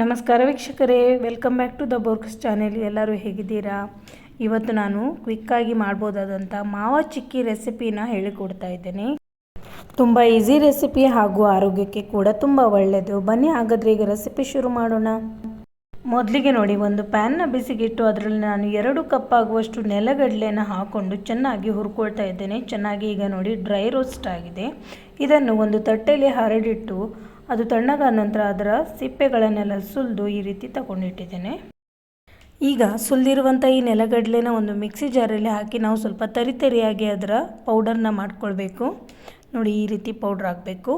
ನಮಸ್ಕಾರ ವೀಕ್ಷಕರೇ, welcome back to the ಬೋರ್ಕ್ಸ್ ಚಾನೆಲ್. ಎಲ್ಲರೂ ಹೇಗಿದ್ದೀರಾ? ಇವತ್ತು ನಾನು ಕ್ವಿಕ್ಕಾಗಿ ಮಾಡ್ಬೋದಾದಂಥ ಮಾವ ಚಿಕ್ಕಿ ರೆಸಿಪಿನ ಹೇಳಿಕೊಡ್ತಾ ಇದ್ದೇನೆ. ತುಂಬ ಈಸಿ ರೆಸಿಪಿ ಹಾಗೂ ಆರೋಗ್ಯಕ್ಕೆ ಕೂಡ ತುಂಬ ಒಳ್ಳೆಯದು. ಬನ್ನಿ ಹಾಗಾದರೆ ಈಗ ರೆಸಿಪಿ ಶುರು ಮಾಡೋಣ. ಮೊದಲಿಗೆ ನೋಡಿ, ಒಂದು ಪ್ಯಾನ್ನ ಬಿಸಿಗಿಟ್ಟು ಅದರಲ್ಲಿ ನಾನು 2 ಕಪ್ ಆಗುವಷ್ಟು ನೆಲಗಡಲೆನ ಹಾಕ್ಕೊಂಡು ಚೆನ್ನಾಗಿ ಹುರ್ಕೊಳ್ತಾ ಇದ್ದೇನೆ. ಚೆನ್ನಾಗಿ ಈಗ ನೋಡಿ ಡ್ರೈ ರೋಸ್ಟ್ ಆಗಿದೆ. ಇದನ್ನು ಒಂದು ತಟ್ಟೆಯಲ್ಲಿ ಹರಡಿಟ್ಟು ಅದು ತಣ್ಣಗಾದ ನಂತರ ಅದರ ಸಿಪ್ಪೆಗಳನ್ನೆಲ್ಲ ಸುಲಿದು ಈ ರೀತಿ ತಗೊಂಡಿಟ್ಟಿದ್ದೇನೆ. ಈಗ ಸುಲಿದಿರುವಂಥ ಈ ನೆಲಗಡಲೆನ ಒಂದು ಮಿಕ್ಸಿ ಜಾರಲ್ಲಿ ಹಾಕಿ ನಾವು ಸ್ವಲ್ಪ ತರಿಯಾಗಿ ಅದರ ಪೌಡರ್ನ ಮಾಡ್ಕೊಳ್ಬೇಕು. ನೋಡಿ, ಈ ರೀತಿ ಪೌಡ್ರ್ ಹಾಕಬೇಕು.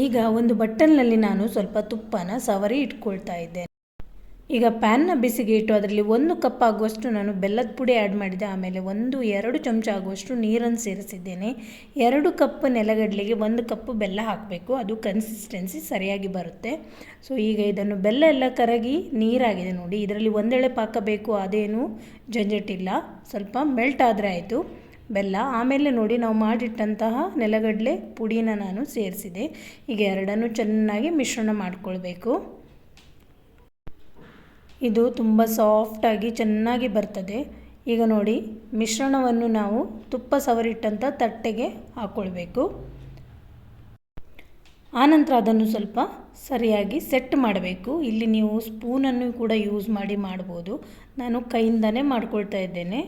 ಈಗ ಒಂದು ಬಟ್ಟಲಿನಲ್ಲಿ ನಾನು ಸ್ವಲ್ಪ ತುಪ್ಪನ ಸವರಿ ಇಟ್ಕೊಳ್ತಾ ಇದ್ದೇನೆ. ಈಗ ಪ್ಯಾನ್ನ ಬಿಸಿಗೆ ಇಟ್ಟು ಅದರಲ್ಲಿ 1 ಕಪ್ ಆಗುವಷ್ಟು ನಾನು ಬೆಲ್ಲದ ಪುಡಿ ಆ್ಯಡ್ ಮಾಡಿದೆ. ಆಮೇಲೆ 1-2 ಚಮಚ ಆಗುವಷ್ಟು ನೀರನ್ನು ಸೇರಿಸಿದ್ದೇನೆ. 2 ಕಪ್ ನೆಲಗಡಲೆಗೆ 1 ಕಪ್ ಬೆಲ್ಲ ಹಾಕಬೇಕು, ಅದು ಕನ್ಸಿಸ್ಟೆನ್ಸಿ ಸರಿಯಾಗಿ ಬರುತ್ತೆ. ಸೊ ಈಗ ಇದನ್ನು ಬೆಲ್ಲ ಎಲ್ಲ ಕರಗಿ ನೀರಾಗಿದೆ ನೋಡಿ. ಇದರಲ್ಲಿ ಒಂದೆಳೆ ಪಾಕ ಬೇಕು, ಅದೇನು ಜಂಜಟ್ಟಿಲ್ಲ, ಸ್ವಲ್ಪ ಮೆಲ್ಟ್ ಆದರೆ ಆಯಿತು ಬೆಲ್ಲ. ಆಮೇಲೆ ನೋಡಿ, ನಾವು ಮಾಡಿಟ್ಟಂತಹ ನೆಲಗಡಲೆ ಪುಡಿನ ನಾನು ಸೇರಿಸಿದೆ. ಈಗ ಎರಡನ್ನೂ ಚೆನ್ನಾಗಿ ಮಿಶ್ರಣ ಮಾಡಿಕೊಳ್ಬೇಕು. ಇದು ತುಂಬ ಸಾಫ್ಟಾಗಿ ಚೆನ್ನಾಗಿ ಬರ್ತದೆ. ಈಗ ನೋಡಿ, ಮಿಶ್ರಣವನ್ನು ನಾವು ತುಪ್ಪ ಸವರಿಟ್ಟಂಥ ತಟ್ಟೆಗೆ ಹಾಕ್ಕೊಳ್ಬೇಕು. ಆನಂತರ ಅದನ್ನು ಸ್ವಲ್ಪ ಸರಿಯಾಗಿ ಸೆಟ್ ಮಾಡಬೇಕು. ಇಲ್ಲಿ ನೀವು ಸ್ಪೂನನ್ನು ಕೂಡ ಯೂಸ್ ಮಾಡಿ ಮಾಡ್ಬೋದು. ನಾನು ಕೈಯಿಂದನೇ ಮಾಡ್ಕೊಳ್ತಾ ಇದ್ದೇನೆ.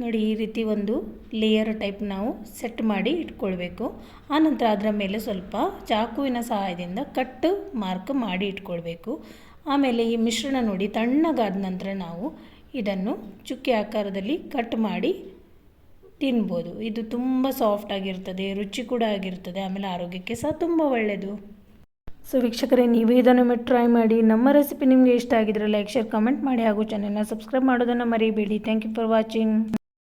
ನೋಡಿ, ಈ ರೀತಿ ಒಂದು ಲೇಯರ್ ಟೈಪ್ ನಾವು ಸೆಟ್ ಮಾಡಿ ಇಟ್ಕೊಳ್ಬೇಕು. ಆನಂತರ ಅದರ ಮೇಲೆ ಸ್ವಲ್ಪ ಚಾಕುವಿನ ಸಹಾಯದಿಂದ ಕಟ್ ಮಾರ್ಕ್ ಮಾಡಿ ಇಟ್ಕೊಳ್ಬೇಕು. ಆಮೇಲೆ ಈ ಮಿಶ್ರಣ ನೋಡಿ ತಣ್ಣಗಾದ ನಂತರ ನಾವು ಇದನ್ನು ಚುಕ್ಕಿ ಆಕಾರದಲ್ಲಿ ಕಟ್ ಮಾಡಿ ತಿನ್ಬೋದು. ಇದು ತುಂಬ ಸಾಫ್ಟ್ ಆಗಿರ್ತದೆ, ರುಚಿ ಕೂಡ ಆಗಿರ್ತದೆ, ಆಮೇಲೆ ಆರೋಗ್ಯಕ್ಕೆ ಸಹ ತುಂಬ ಒಳ್ಳೆಯದು. ಸೊ ವೀಕ್ಷಕರೇ, ನೀವು ಇದನ್ನು ಟ್ರೈ ಮಾಡಿ. ನಮ್ಮ ರೆಸಿಪಿ ನಿಮಗೆ ಇಷ್ಟ ಆಗಿದ್ರೆ ಲೈಕ್, ಶೇರ್, ಕಮೆಂಟ್ ಮಾಡಿ ಹಾಗೂ ಚಾನೆಲ್ನ ಸಬ್ಸ್ಕ್ರೈಬ್ ಮಾಡೋದನ್ನು ಮರಿಬೇಡಿ. Thank you for watching.